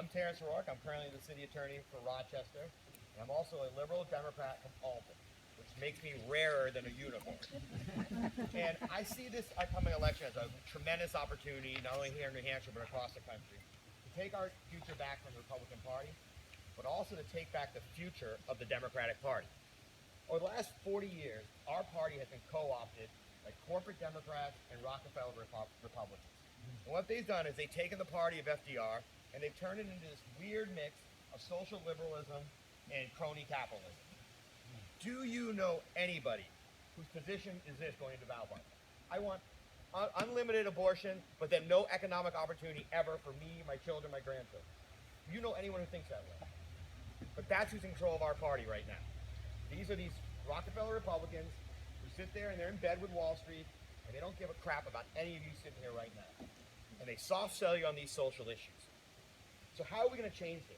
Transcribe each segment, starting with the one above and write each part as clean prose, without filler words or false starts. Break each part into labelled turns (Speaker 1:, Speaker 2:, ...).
Speaker 1: I'm Terrence Rourke. I'm currently the city attorney for Rochester. And I'm also a liberal Democrat from Alton, which makes me rarer than a unicorn. And I see this upcoming election as a tremendous opportunity, not only here in New Hampshire, but across the country, to take our future back from the Republican Party, but also to take back the future of the Democratic Party. Over the last 40 years, our party has been co-opted by corporate Democrats and Rockefeller Republicans. And what they've done is they've taken the party of FDR and they've turned it into this weird mix of social liberalism and crony capitalism. Do you know anybody whose position is this going into ballot box? I want unlimited abortion, but then no economic opportunity ever for me, my children, my grandchildren. Do you know anyone who thinks that way? But that's who's in control of our party right now. These are these Rockefeller Republicans who sit there and they're in bed with Wall Street and they don't give a crap about any of you sitting here right now. And they soft sell you on these social issues. So how are we going to change this?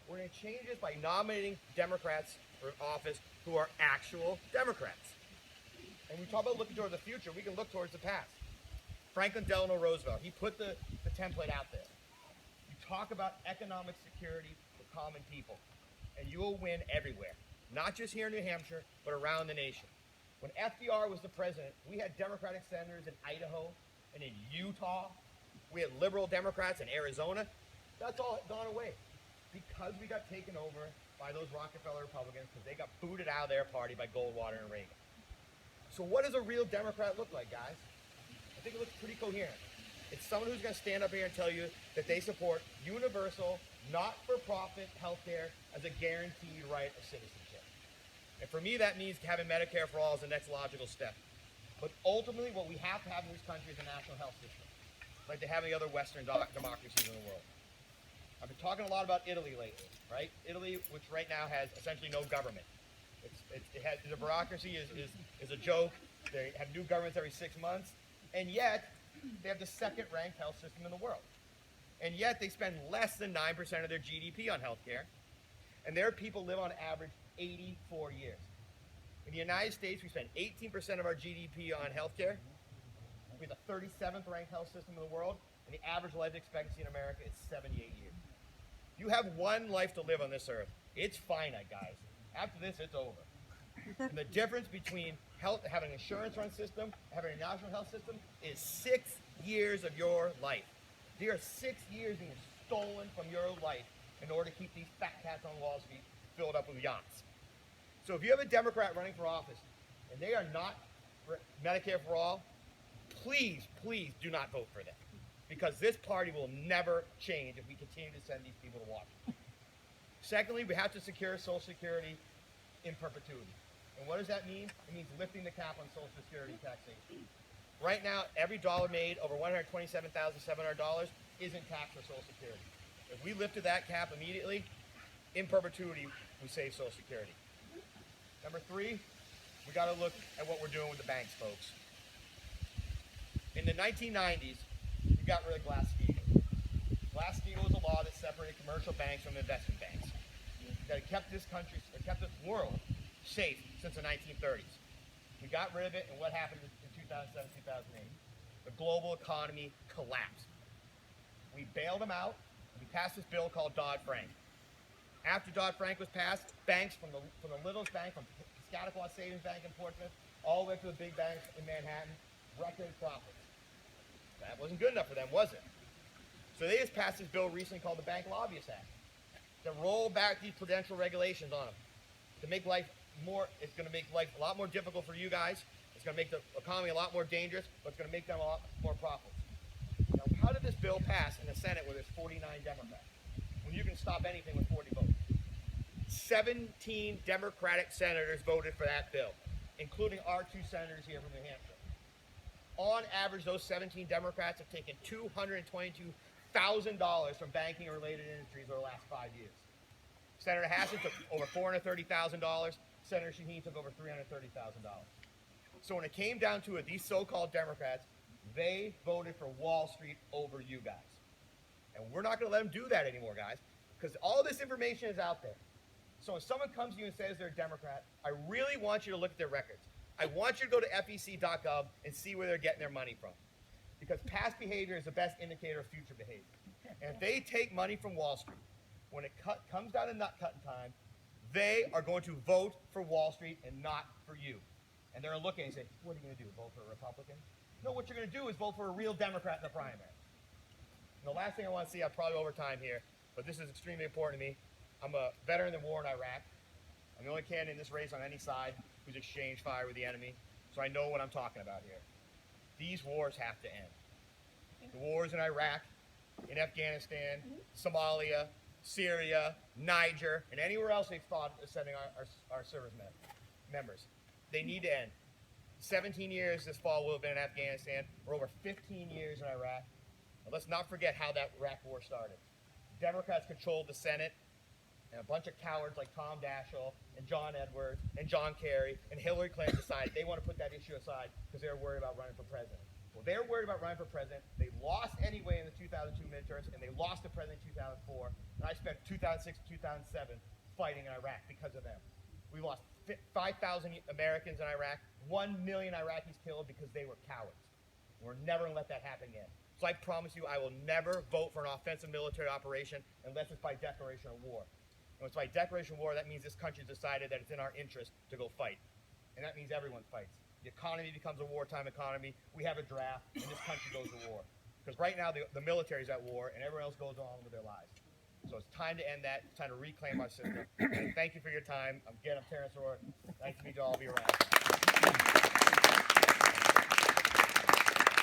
Speaker 1: We're going to change this by nominating Democrats for office who are actual Democrats. And we talk about looking towards the future, we can look towards the past. Franklin Delano Roosevelt, he put the template out there. You talk about economic security for common people, and you will win everywhere. Not just here in New Hampshire, but around the nation. When FDR was the president, we had Democratic senators in Idaho and in Utah. We had liberal Democrats in Arizona. That's all gone away because we got taken over by those Rockefeller Republicans because they got booted out of their party by Goldwater and Reagan. So what does a real Democrat look like, guys? I think it looks pretty coherent. It's someone who's going to stand up here and tell you that they support universal, not-for-profit health care as a guaranteed right of citizenship. And for me, that means having Medicare for All is the next logical step. But ultimately, what we have to have in this country is a national health system, like they have in the other Western democracies in the world. I've been talking a lot about Italy lately, right? Italy, which right now has essentially no government. The bureaucracy is a joke. They have new governments every 6 months, and yet they have the second-ranked health system in the world. And yet they spend less than 9% of their GDP on healthcare, and their people live on average 84 years. In the United States, we spend 18% of our GDP on healthcare. We have the 37th ranked health system in the world, and the average life expectancy in America is 78 years. You have one life to live on this earth. It's finite, guys. After this, it's over. And the difference between having an insurance-run system, having a national health system, is 6 years of your life. There are 6 years being stolen from your life in order to keep these fat cats on Wall Street filled up with yachts. So if you have a Democrat running for office and they are not for Medicare for All, please, please do not vote for them. Because this party will never change if we continue to send these people to Washington. Secondly, we have to secure Social Security in perpetuity. And what does that mean? It means lifting the cap on Social Security taxation. Right now, every dollar made over $127,700 isn't taxed for Social Security. If we lifted that cap immediately, in perpetuity, we save Social Security. Number three, we got to look at what we're doing with the banks, folks. In the 1990s, we got rid of Glass-Steagall. Glass-Steagall was a law that separated commercial banks from investment banks. That kept this country, or kept this world safe since the 1930s. We got rid of it, and what happened in 2007, 2008? The global economy collapsed. We bailed them out, and we passed this bill called Dodd-Frank. After Dodd-Frank was passed, banks from the littlest bank, from Piscataqua Savings Bank in Portsmouth, all the way to the big banks in Manhattan, record profits. That wasn't good enough for them, was it? So they just passed this bill recently called the Bank Lobbyist Act to roll back these prudential regulations on them, to make life more. It's going to make life a lot more difficult for you guys. It's going to make the economy a lot more dangerous, but it's going to make them a lot more profits. Now, how did this bill pass in the Senate where there's 49 Democrats? When you can stop anything with 40 votes. 17 Democratic senators voted for that bill, including our 2 senators here from New Hampshire. On average, those 17 Democrats have taken $222,000 from banking and related industries over the last 5 years. Senator Hassan took over $430,000. Senator Shaheen took over $330,000. So when it came down to it, these so-called Democrats, they voted for Wall Street over you guys. And we're not going to let them do that anymore, guys, because all this information is out there. So when someone comes to you and says they're a Democrat, I really want you to look at their records. I want you to go to fec.gov and see where they're getting their money from, because past behavior is the best indicator of future behavior. And if they take money from Wall Street, when it comes down to nut cutting time, they are going to vote for Wall Street and not for you. And they're looking and say, what are you going to do, vote for a Republican? No, what you're going to do is vote for a real Democrat in the primary. And the last thing I want to see, I'm probably over time here, but this is extremely important to me. I'm a veteran of the war in Iraq. I'm the only candidate in this race on any side who's exchanged fire with the enemy, so I know what I'm talking about here. These wars have to end. The wars in Iraq, in Afghanistan, Somalia, Syria, Niger, and anywhere else they've thought of sending our service members. They need to end. 17 years this fall will have been in Afghanistan. We're over 15 years in Iraq. And let's not forget how that Iraq war started. Democrats controlled the Senate, and a bunch of cowards like Tom Daschle and John Edwards and John Kerry and Hillary Clinton decided they want to put that issue aside because they were worried about running for president. Well, they were worried about running for president. They lost anyway in the 2002 midterms, and they lost the president in 2004. And I spent 2006 to 2007 fighting in Iraq because of them. We lost 5,000 Americans in Iraq, 1 million Iraqis killed because they were cowards. We're never going to let that happen again. So I promise you I will never vote for an offensive military operation unless it's by declaration of war. And when it's by declaration of war, that means this country's decided that it's in our interest to go fight. And that means everyone fights. The economy becomes a wartime economy. We have a draft, and this country goes to war. Because right now, the military's at war, and everyone else goes on with their lives. So it's time to end that. It's time to reclaim our system. And thank you for your time. I'm Terrence Orr. Nice to meet you all. I'll be around.